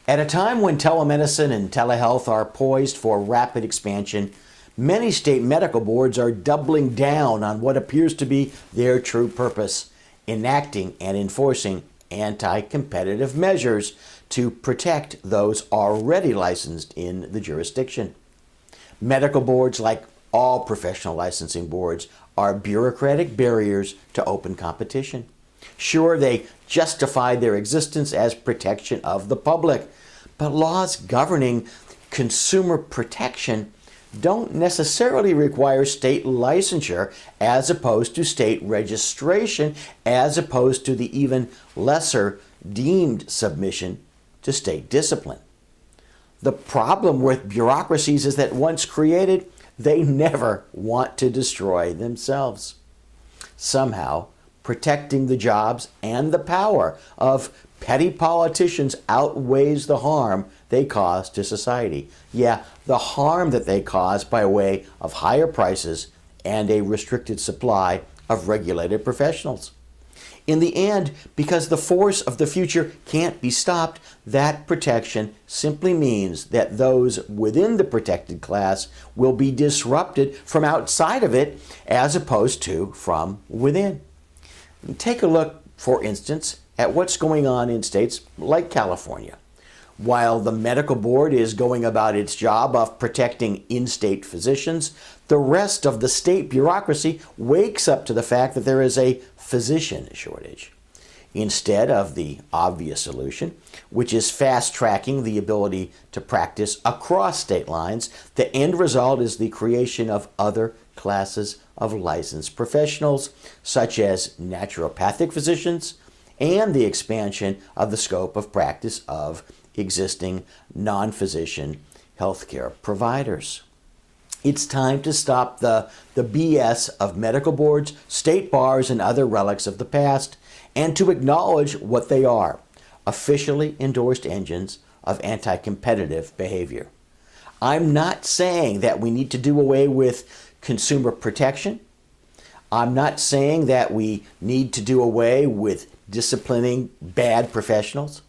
At a time when telemedicine and telehealth are poised for rapid expansion, many state medical boards are doubling down on what appears to be their true purpose, enacting and enforcing anti-competitive measures to protect those already licensed in the jurisdiction. Medical boards, like all professional licensing boards, are bureaucratic barriers to open competition. Sure, they justify their existence as protection of the public, but laws governing consumer protection don't necessarily require state licensure as opposed to state registration, as opposed to the even lesser deemed submission to state discipline. The problem with bureaucracies is that once created, they never want to destroy themselves. Somehow, protecting the jobs and the power of petty politicians outweighs the harm they cause to society. Yeah, the harm that they cause by way of higher prices and a restricted supply of regulated professionals. In the end, because the force of the future can't be stopped, that protection simply means that those within the protected class will be disrupted from outside of it as opposed to from within. Take a look, for instance, at what's going on in states like California. While the medical board is going about its job of protecting in-state physicians, the rest of the state bureaucracy wakes up to the fact that there is a physician shortage. Instead of the obvious solution, which is fast-tracking the ability to practice across state lines, the end result is the creation of other classes of licensed professionals, such as naturopathic physicians, and the expansion of the scope of practice of existing non-physician healthcare providers. It's time to stop the BS of medical boards, state bars, and other relics of the past, and to acknowledge what they are: officially endorsed engines of anti-competitive behavior. I'm not saying that we need to do away with consumer protection. I'm not saying that we need to do away with disciplining bad professionals.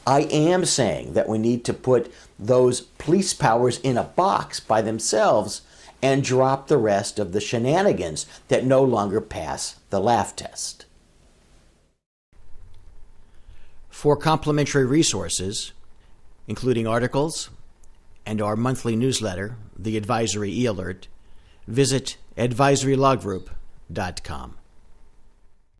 I am saying that we need to put those police powers in a box by themselves and drop the rest of the shenanigans that no longer pass the laugh test. For complimentary resources, including articles and our monthly newsletter, The Advisory E-Alert, visit advisorylawgroup.com.